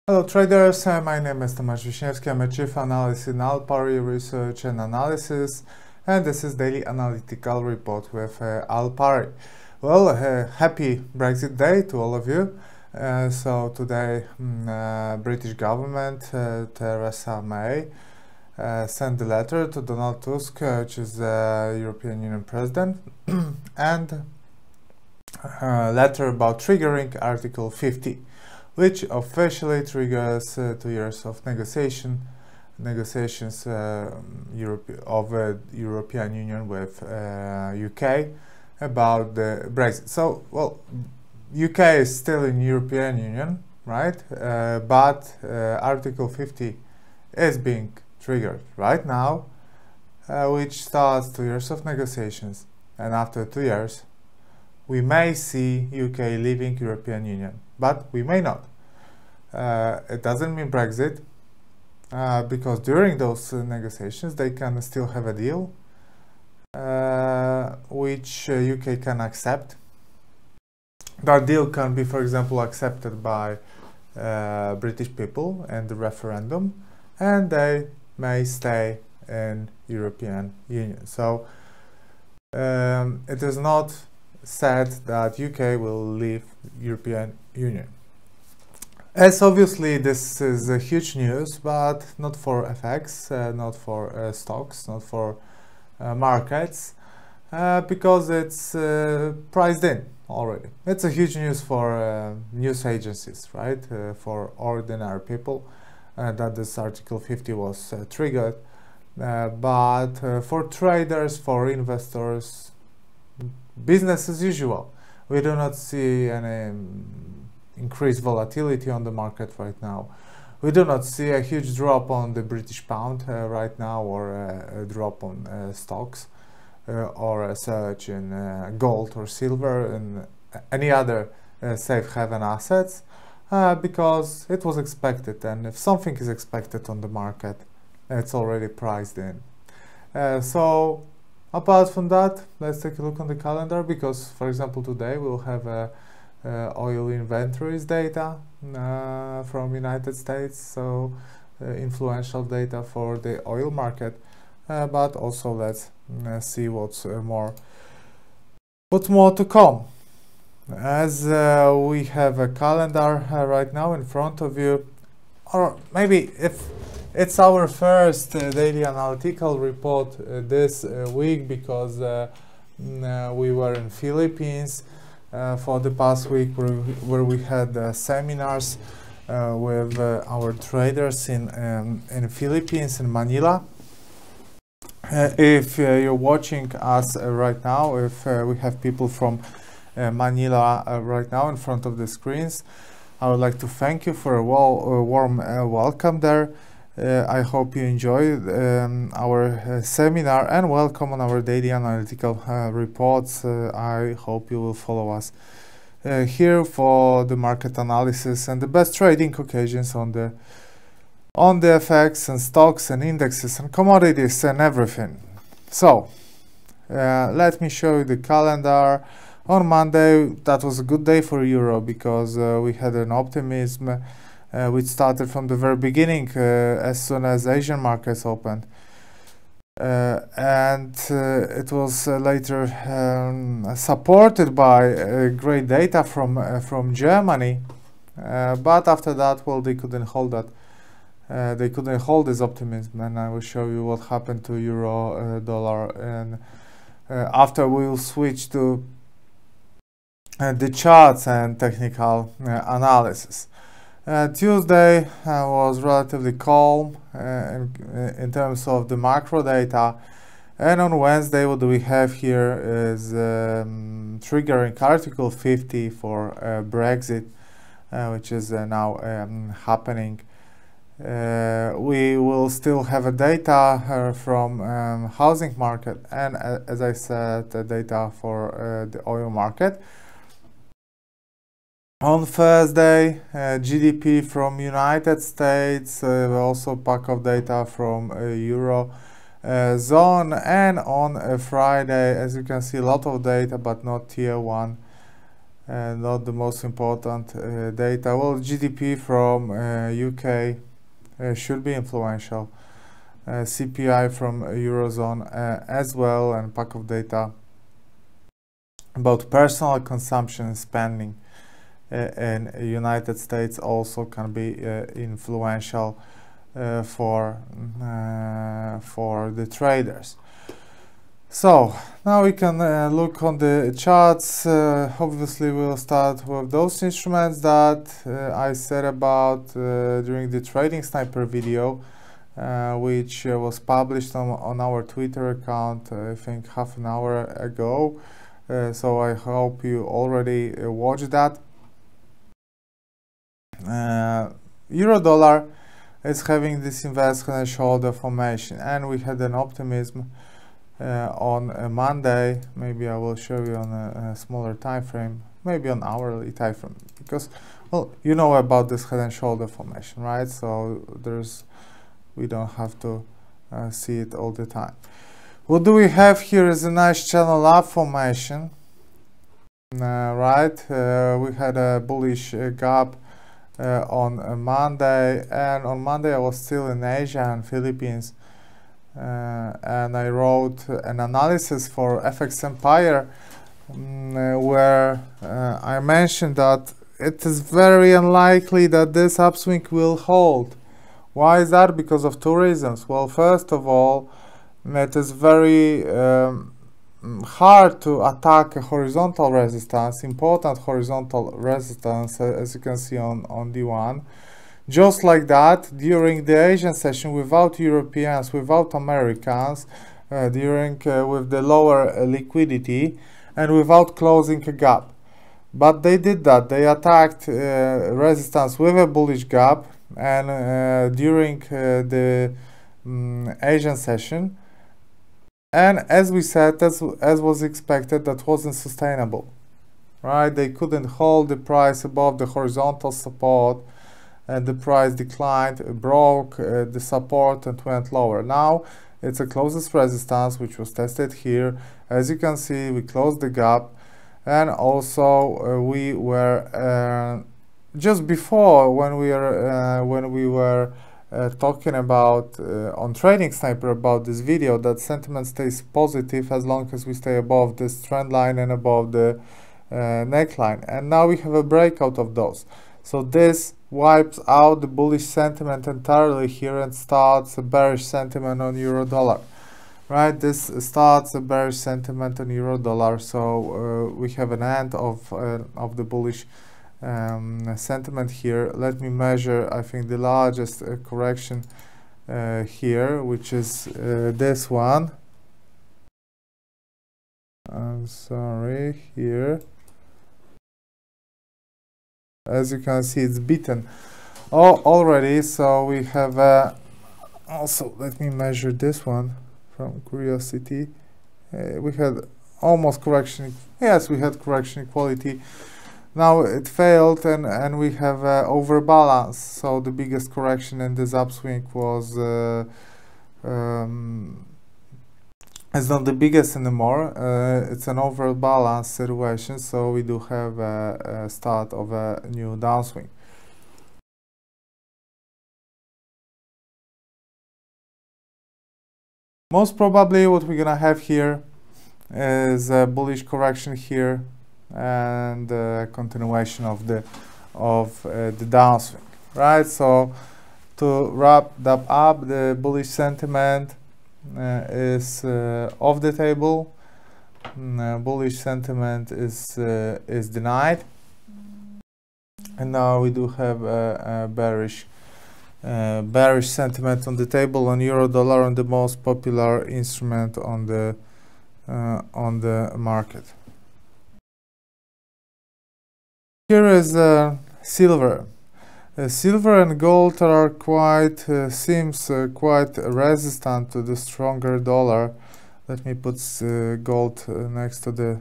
Hello traders, my name is Tomasz Wiśniewski. I'm a Chief Analyst in Alpari Research and Analysis, and this is Daily Analytical Report with Alpari. Well, happy Brexit Day to all of you. So today, British government, Theresa May, sent a letter to Donald Tusk, which is the European Union President, and a letter about triggering Article 50. Which officially triggers 2 years of negotiations of European Union with UK about the Brexit. So, well, UK is still in European Union, right? But Article 50 is being triggered right now, which starts 2 years of negotiations, and after 2 years, we may see UK leaving European Union, but we may not. It doesn't mean Brexit, because during those negotiations they can still have a deal which UK can accept. That deal can be, for example, accepted by British people in the referendum, and they may stay in European Union. So it is not said that UK will leave European Union. As obviously this is a huge news, but not for FX, not for stocks, not for markets, because it's priced in already. It's a huge news for news agencies, right? For ordinary people, that this Article 50 was triggered. But for traders, for investors, business as usual. We do not see any increased volatility on the market right now. We do not see a huge drop on the British pound right now, or a drop on stocks, or a surge in gold or silver and any other safe haven assets, because it was expected, and if something is expected on the market, it's already priced in. So apart from that, let's take a look on the calendar, because, for example, today we'll have oil inventories data from United States, so influential data for the oil market. But also let's see what's more to come. As we have a calendar right now in front of you, or maybe if it's our first daily analytical report this week, because we were in Philippines for the past week, where we had seminars with our traders in Philippines, in Manila. If you're watching us right now, if we have people from Manila right now in front of the screens, I would like to thank you for a warm welcome there. I hope you enjoy our seminar, and welcome on our daily analytical reports. I hope you will follow us here for the market analysis and the best trading occasions on the FX and stocks and indexes and commodities and everything. So let me show you the calendar. On Monday, that was a good day for Euro, because we had an optimism which started from the very beginning, as soon as Asian markets opened, and it was later supported by great data from Germany, but after that, well, they couldn't hold that. They couldn't hold this optimism, and I will show you what happened to euro dollar, and after we will switch to the charts and technical analysis. Tuesday was relatively calm in terms of the macro data, and on Wednesday what we have here is triggering Article 50 for Brexit, which is now happening. We will still have a data from housing market, and as I said, the data for the oil market. On Thursday, GDP from United States, also pack of data from Euro zone, and on Friday, as you can see, a lot of data, but not tier 1 not the most important data. Well, GDP from UK should be influential. CPI from Eurozone as well, and pack of data about personal consumption and spending in United States also can be influential for the traders. So now we can look on the charts. Obviously we'll start with those instruments that I said about during the Trading Sniper video, which was published on our Twitter account I think half an hour ago. So I hope you already watched that. Euro dollar is having this inverse head and shoulder formation, and we had an optimism on a Monday. Maybe I will show you on a smaller time frame, maybe on hourly time frame, because, well, you know about this head and shoulder formation, right? So we don't have to see it all the time. What do we have here is a nice channel up formation, right? We had a bullish gap on a Monday, and on Monday I was still in Asia and Philippines, and I wrote an analysis for FX Empire where I mentioned that it is very unlikely that this upswing will hold. Why is that? Because of two reasons. Well, first of all, it is very hard to attack a horizontal resistance, important horizontal resistance, as you can see on D1. Just like that, during the Asian session, without Europeans, without Americans, with the lower liquidity, and without closing a gap. But they did that. They attacked resistance with a bullish gap, and during the Asian session, and as we said, as was expected, that wasn't sustainable, right? They couldn't hold the price above the horizontal support, and the price declined, broke the support and went lower. Now it's a closest resistance which was tested here. As you can see, we closed the gap, and also we were just before, when we were talking about on Trading Sniper about this video, that sentiment stays positive as long as we stay above this trend line and above the neckline. And now we have a breakout of those. So this wipes out the bullish sentiment entirely here and starts a bearish sentiment on euro dollar. Right, this starts a bearish sentiment on euro dollar. So we have an end of the bullish sentiment here. Let me measure, I think, the largest correction here, which is this one. I'm sorry, here. As you can see, it's beaten already. So we have also, let me measure this one from curiosity. We had almost correction. Yes, we had correction equality. Now it failed, and we have overbalance. So the biggest correction in this upswing was it's not the biggest anymore. It's an overbalance situation. So we do have a start of a new downswing. Most probably what we're gonna have here is a bullish correction here, and continuation of the downswing, right? So to wrap that up, the bullish sentiment is off the table. Bullish sentiment is denied, and now we do have a bearish sentiment on the table on euro dollar, on the most popular instrument on the market. Here is silver. Silver and gold are quite seems quite resistant to the stronger dollar. Let me put gold next to the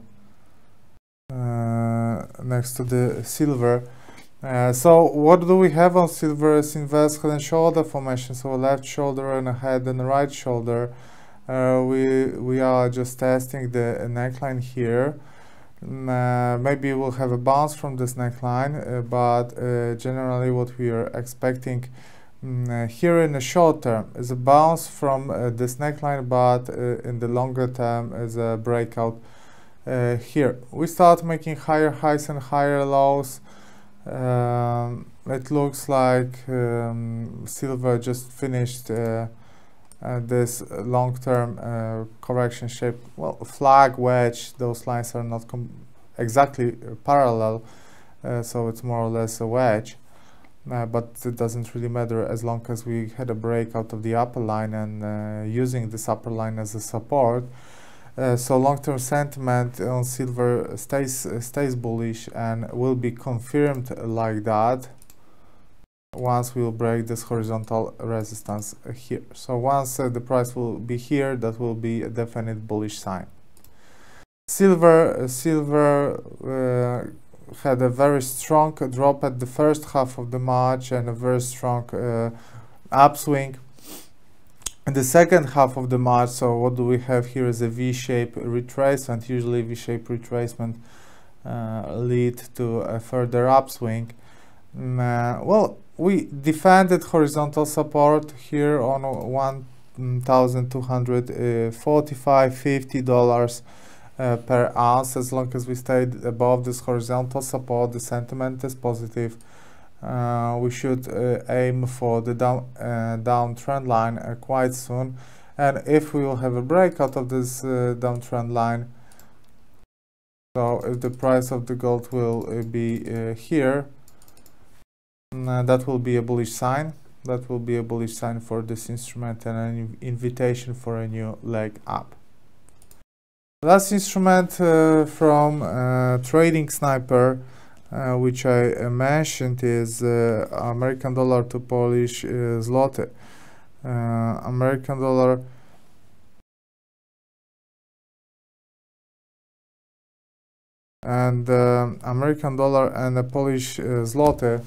silver. So what do we have on silver? Is inverse head and shoulder formation. So a left shoulder and a head and a right shoulder. We are just testing the neckline here. maybe we'll have a bounce from this neckline, but generally what we are expecting here in the short term is a bounce from this neckline, but in the longer term is a breakout here. We start making higher highs and higher lows. It looks like silver just finished this long-term correction shape. Well, flag, wedge, those lines are not exactly parallel, so it's more or less a wedge. But it doesn't really matter as long as we had a break out of the upper line and using this upper line as a support. So long-term sentiment on silver stays bullish and will be confirmed like that once we'll break this horizontal resistance here. So once the price will be here, that will be a definite bullish sign. Silver had a very strong drop at the first half of the March and a very strong upswing in the second half of the March. So what do we have here is a V-shaped retracement. Usually V-shaped retracement lead to a further upswing. Well, we defended horizontal support here on $1,245.50 per ounce. As long as we stayed above this horizontal support, the sentiment is positive. We should aim for the downtrend line quite soon, and if we will have a breakout of this downtrend line, so if the price of the gold will be here, that will be a bullish sign. That will be a bullish sign for this instrument and an invitation for a new leg up. Last instrument from Trading Sniper, which I mentioned, is American dollar to Polish zloty. American dollar and American dollar and the Polish zloty.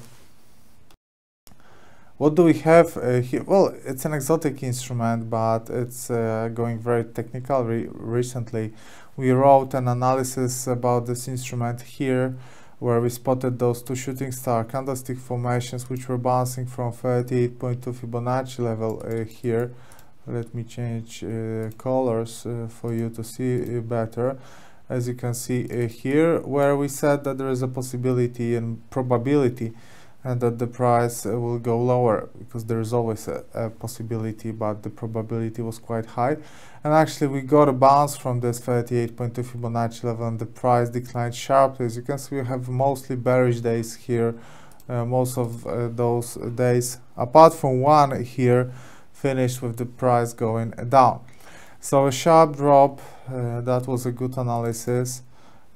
What do we have here? Well, it's an exotic instrument, but it's going very technical. Recently, we wrote an analysis about this instrument here, where we spotted those two shooting star candlestick formations, which were bouncing from 38.2 Fibonacci level here. Let me change colors for you to see better. As you can see here, where we said that there is a possibility and probability and that the price will go lower, because there is always a possibility, but the probability was quite high. And actually we got a bounce from this 38.2 Fibonacci level and the price declined sharply. As you can see, we have mostly bearish days here. Most of those days, apart from one here, finished with the price going down. So a sharp drop, that was a good analysis,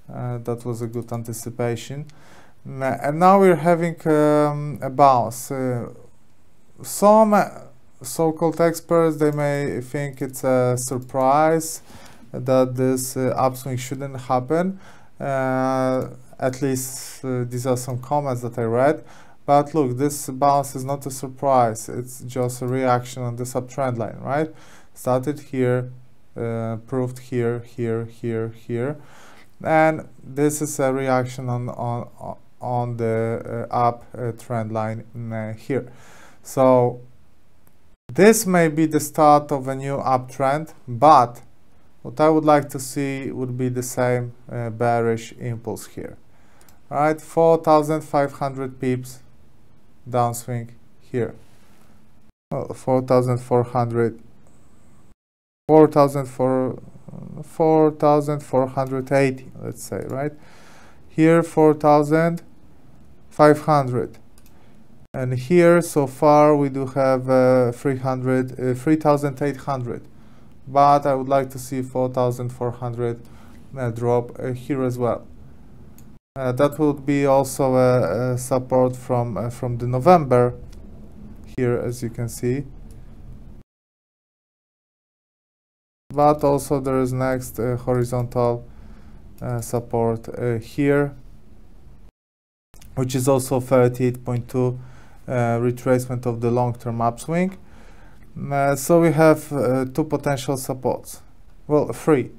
that was a good anticipation. And now we're having a bounce. Some so-called experts, they may think it's a surprise that this upswing shouldn't happen. At least these are some comments that I read. But look, this bounce is not a surprise. It's just a reaction on this uptrend line, right? Started here, proved here, here, and this is a reaction on the up trend line here. So this may be the start of a new uptrend, but what I would like to see would be the same bearish impulse here. All right, 4,500 pips downswing here. Well, 4,480, let's say, right? Here 4,500, and here so far we do have 3,800, but I would like to see 4,400 drop here as well. That would be also a support from the November here, as you can see. But also there is next horizontal support here, which is also 38.2 retracement of the long-term upswing. So we have two potential supports. Well, three.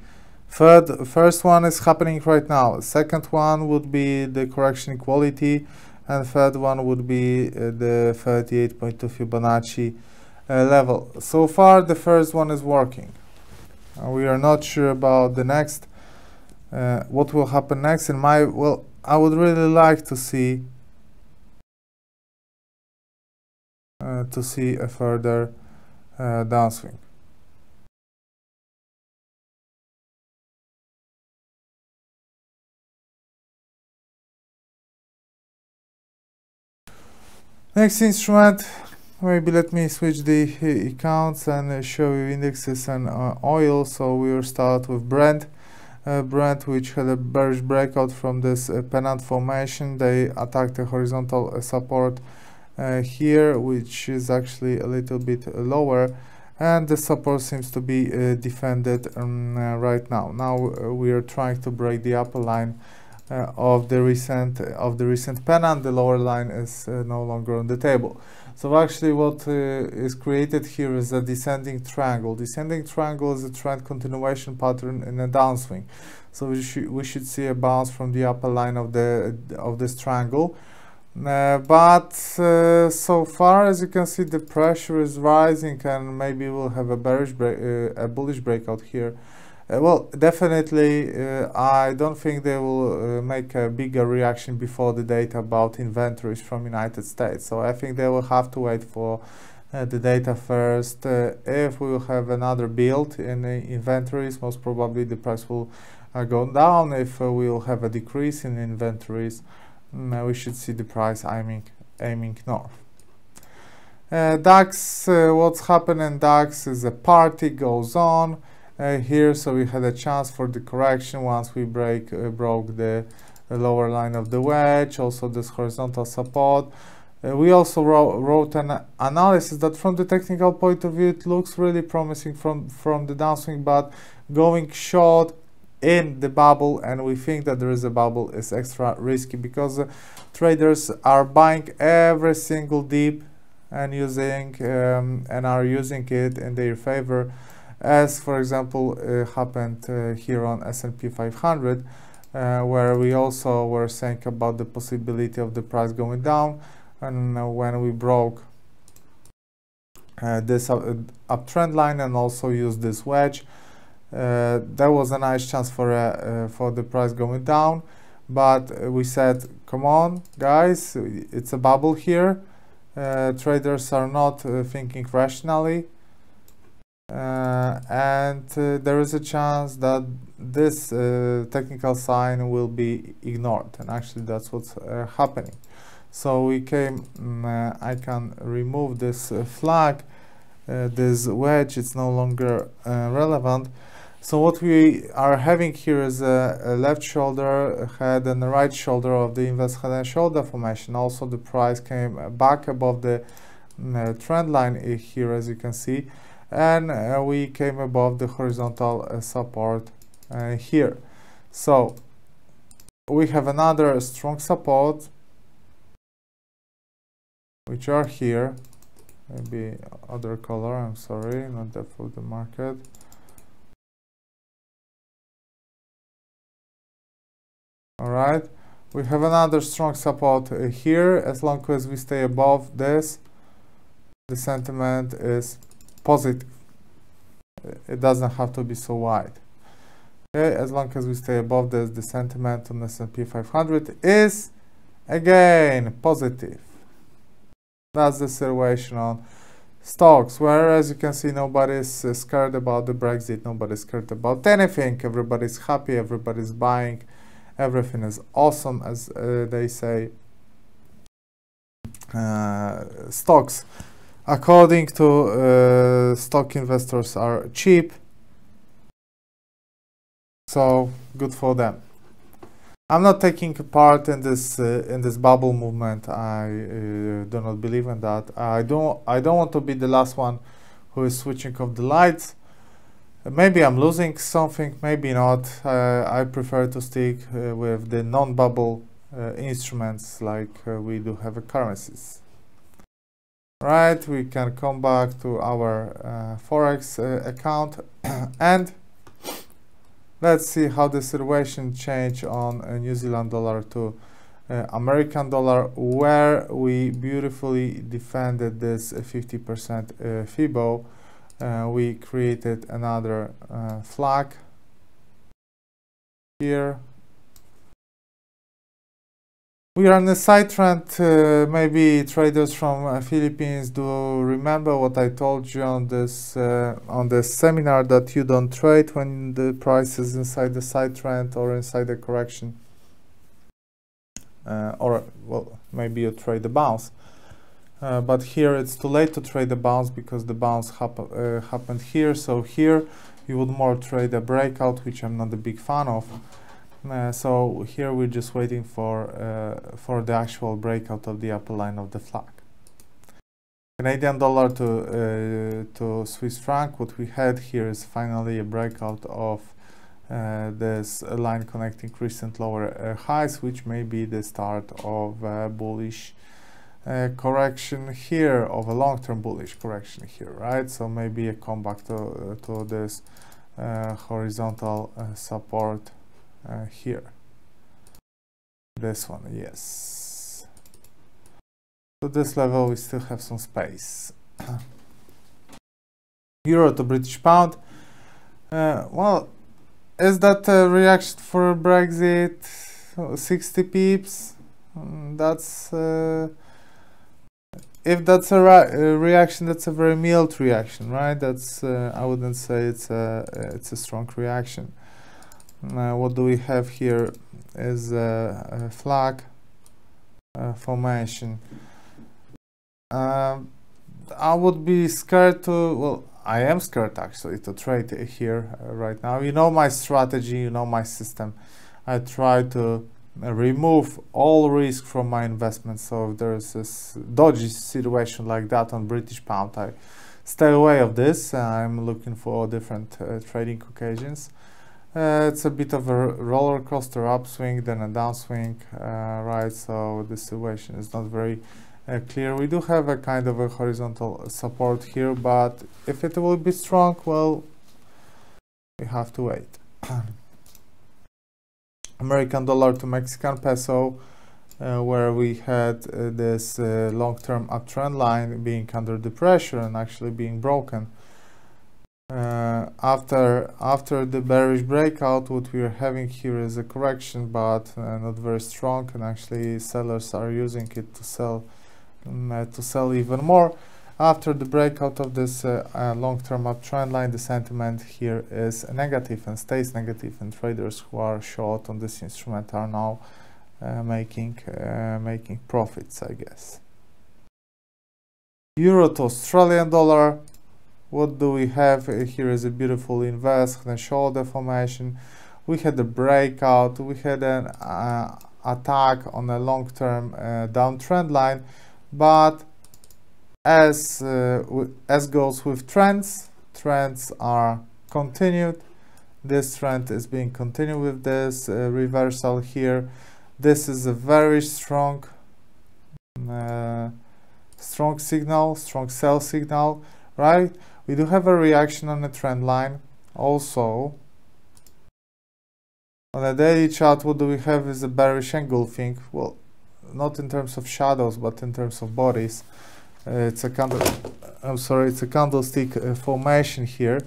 First one is happening right now. Second one would be the correction quality, and third one would be the 38.2 Fibonacci level. So far, the first one is working. We are not sure about the next. What will happen next? I would really like to see a further downswing. Next instrument, maybe let me switch the accounts and show you indexes and oil. So we will start with Brent. Brent, which had a bearish breakout from this pennant formation. They attacked the horizontal support here, which is actually a little bit lower, and the support seems to be defended right now. Now we are trying to break the upper line of the recent pennant. The lower line is no longer on the table. So actually what is created here is a descending triangle. Descending triangle is a trend continuation pattern in a downswing. So we should see a bounce from the upper line of this triangle. But so far, as you can see, the pressure is rising, and maybe we'll have a bullish breakout here. Well, definitely, I don't think they will make a bigger reaction before the data about inventories from United States. So I think they will have to wait for the data first. If we will have another build in the inventories, most probably the price will go down. If we will have a decrease in inventories, we should see the price aiming north. DAX, what's happened in DAX is a party goes on. Here, so we had a chance for the correction once we broke the lower line of the wedge, also this horizontal support. We also wrote an analysis that from the technical point of view it looks really promising from the downswing, but going short in the bubble, and we think that there is a bubble, is extra risky because traders are buying every single dip and are using it in their favor, as for example happened here on S&P 500, where we also were saying about the possibility of the price going down, and when we broke this uptrend line and also used this wedge, there was a nice chance for the price going down. But we said, come on guys, it's a bubble here, traders are not thinking rationally, and there is a chance that this technical sign will be ignored, and actually that's what's happening. So we came, I can remove this flag, this wedge, it's no longer relevant. So what we are having here is a left shoulder head and a right shoulder of the inverse head and shoulder formation. Also the price came back above the trend line here, as you can see, and we came above the horizontal support here. So we have another strong support, which are here, maybe other color, I'm sorry, not that for the market. Alright, we have another strong support here. As long as we stay above this, the sentiment is positive. It doesn't have to be so wide. Okay, as long as we stay above this, the sentiment on S&P 500 is again positive. That's the situation on stocks, where, as you can see, nobody's scared about the Brexit, nobody's scared about anything, everybody's happy, everybody's buying, everything is awesome, as they say. Stocks, according to stock investors, are cheap, so good for them. I'm not taking part in this bubble movement. I do not believe in that. I don't want to be the last one who is switching off the lights. Maybe I'm losing something, maybe not. I prefer to stick with the non-bubble instruments like we do have currencies. Right, we can come back to our Forex account and Let's see how the situation changed on New Zealand dollar to American dollar, where we beautifully defended this 50% FIBO. We created another flag here. We are on a side trend. Maybe traders from Philippines do remember what I told you on this seminar, that you don't trade when the price is inside the side trend or inside the correction, or well, maybe you trade the bounce. But here it's too late to trade the bounce because the bounce happened here. So here you would more trade a breakout, which I'm not a big fan of. So here we're just waiting for the actual breakout of the upper line of the flag. Canadian dollar to Swiss franc. What we had here is finally a breakout of this line connecting recent lower highs, which may be the start of bullish correction here, of a long-term bullish correction here, right? So maybe a comeback to this horizontal support here. This one, yes. To this level we still have some space. Euro to British pound. Well, is that a reaction for Brexit? 60 pips. That's if that's a reaction, that's a very mild reaction, right? That's I wouldn't say it's a strong reaction. What do we have here is a flag formation. I would be scared to, well, I am scared actually to trade here right now. You know my strategy, you know my system. I try to remove all risk from my investments. So if there's this dodgy situation like that on British pound, I stay away of this. I'm looking for different trading occasions. It's a bit of a roller coaster, upswing then a downswing, right? So the situation is not very clear. We do have a kind of a horizontal support here, but if it will be strong, well, we have to wait. American dollar to Mexican peso, where we had this long-term uptrend line being under the pressure and actually being broken. After the bearish breakout, what we are having here is a correction, but not very strong, and actually sellers are using it to sell even more. After the breakout of this long-term uptrend line, the sentiment here is negative and stays negative, and traders who are short on this instrument are now making profits, I guess. Euro to Australian dollar. What do we have? Here is a beautiful inverse head and shoulder formation. We had a breakout. We had an attack on a long-term downtrend line, but as goes with trends are continued. This trend is being continued with this reversal here. This is a very strong signal, strong sell signal, right? We do have a reaction on the trend line. Also, on a daily chart, what do we have is a bearish engulfing. Well, not in terms of shadows, but in terms of bodies. It's a candlestick formation here.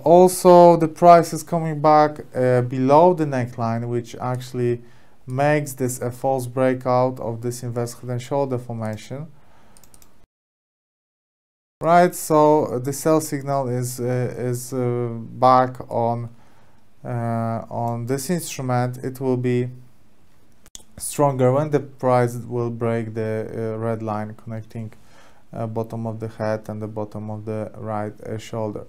Also, the price is coming back below the neckline, which actually makes this a false breakout of this inverse head and shoulder formation. Right, so the sell signal is back on this instrument. It will be stronger when the price will break the red line connecting bottom of the head and the bottom of the right shoulder.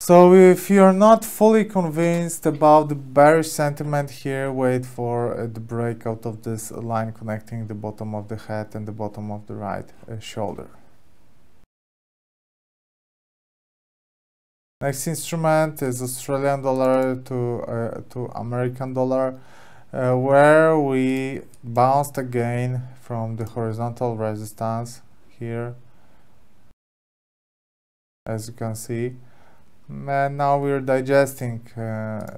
So if you're not fully convinced about the bearish sentiment here, wait for the breakout of this line connecting the bottom of the head and the bottom of the right shoulder. Next instrument is Australian dollar to American dollar, where we bounced again from the horizontal resistance here, as you can see. and now we're digesting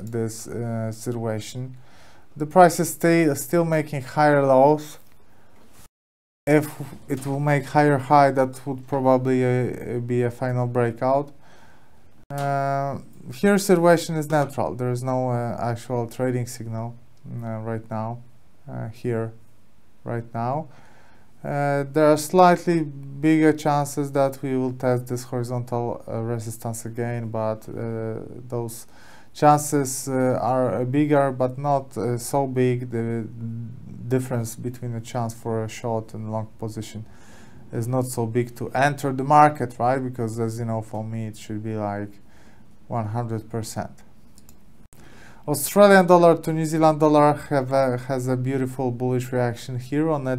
this situation. The price is still making higher lows. If it will make higher high, that would probably be a final breakout. Here situation is neutral. There is no actual trading signal right now here right now. There are slightly bigger chances that we will test this horizontal resistance again, but those chances are bigger, but not so big. The difference between a chance for a short and long position is not so big to enter the market, right? Because as you know, for me it should be like 100%. Australian dollar to New Zealand dollar has a beautiful bullish reaction here on a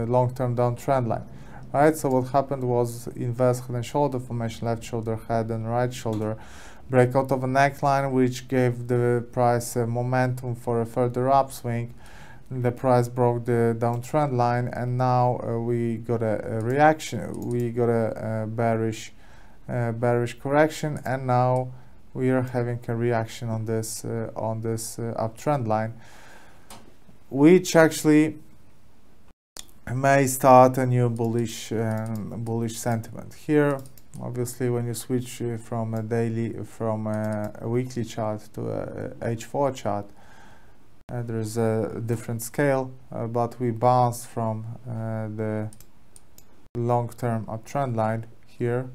long-term downtrend line, right? So what happened was inverse head and shoulder formation, left shoulder, head and right shoulder, breakout of a neckline, which gave the price a momentum for a further upswing. The price broke the downtrend line, and now we got a reaction. We got a bearish correction, and now we are having a reaction on this uptrend line, which actually may start a new bullish sentiment here. Obviously, when you switch from a weekly chart to a H4 chart, there's a different scale, but we bounced from the long-term uptrend line here.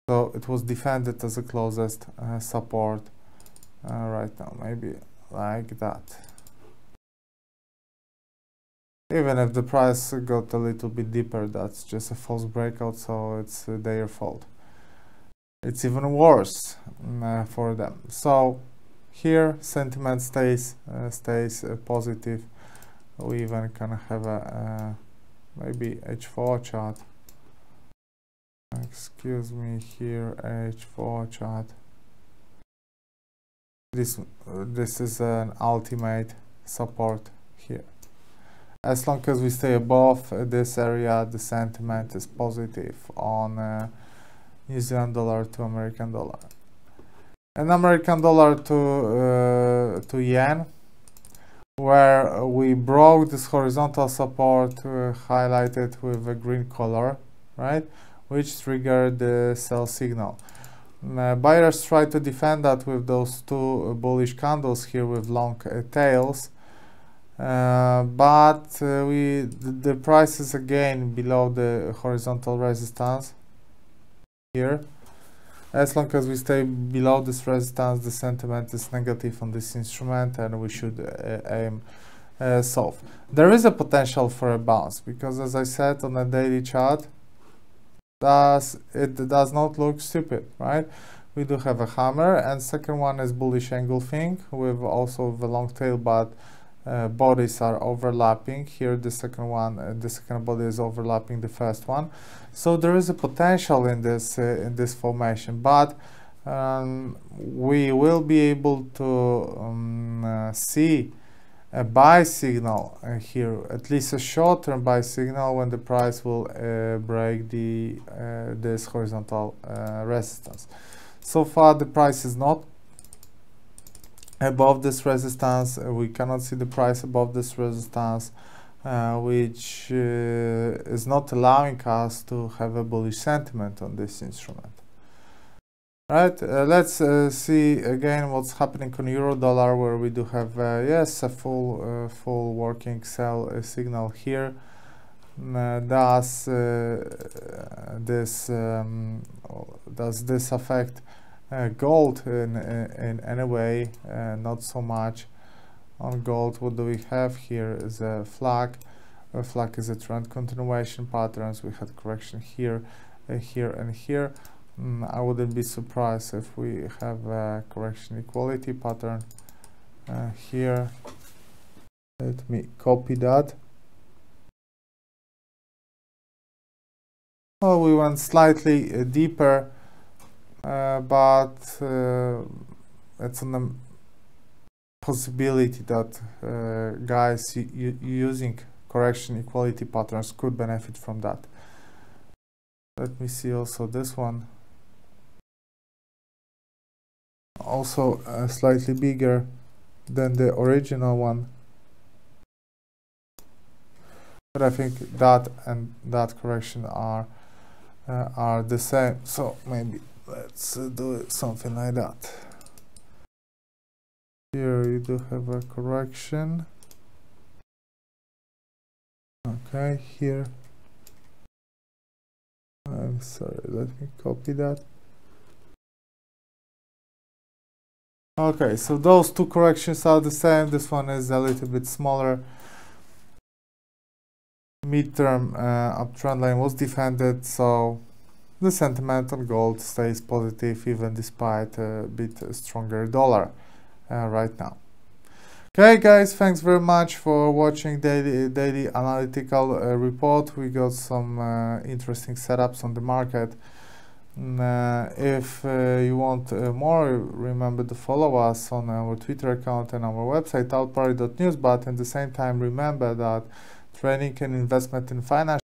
So it was defended as the closest support right now, maybe like that. Even if the price got a little bit deeper, that's just a false breakout, so it's their fault. It's even worse for them. So here sentiment stays positive. We even can have a maybe H4 chart. Excuse me, here H4 chart. This is an ultimate support here. As long as we stay above this area, the sentiment is positive on New Zealand dollar to American dollar. And American dollar to yen, where we broke this horizontal support highlighted with a green color, right, which triggered the sell signal. Buyers try to defend that with those two bullish candles here with long tails, but the price is again below the horizontal resistance here. As long as we stay below this resistance, the sentiment is negative on this instrument, and we should aim south. There is a potential for a bounce, because as I said on a daily chart, it does not look stupid, right? We do have a hammer, and second one is bullish engulfing with also the long tail, but bodies are overlapping. Here the second body is overlapping the first one, so there is a potential in this formation, but we will be able to see a buy signal here, at least a short-term buy signal, when the price will break this horizontal resistance. So far the price is not above this resistance. We cannot see the price above this resistance, which is not allowing us to have a bullish sentiment on this instrument. Right, let's see again what's happening on euro dollar, where we do have yes, a full working sell signal here. Does this affect gold in any way? Not so much. On gold, what do we have here is a flag. A flag is a trend continuation patterns. We had correction here, here and here. I wouldn't be surprised if we have a correction equality pattern here. Let me copy that. Well, we went slightly deeper, but it's on the possibility that guys using correction equality patterns could benefit from that. Let me see also this one. also slightly bigger than the original one, but I think that and that correction are the same, so maybe let's do it something like that. Here you do have a correction. Okay, here, I'm sorry, let me copy that. Okay, so those two corrections are the same. This one is a little bit smaller. Midterm uptrend line was defended, so the sentiment on gold stays positive even despite a bit stronger dollar right now. Okay guys, thanks very much for watching daily analytical report. We got some interesting setups on the market. If you want more, remember to follow us on our Twitter account and our website outparty.news, but at the same time remember that trading and investment in financial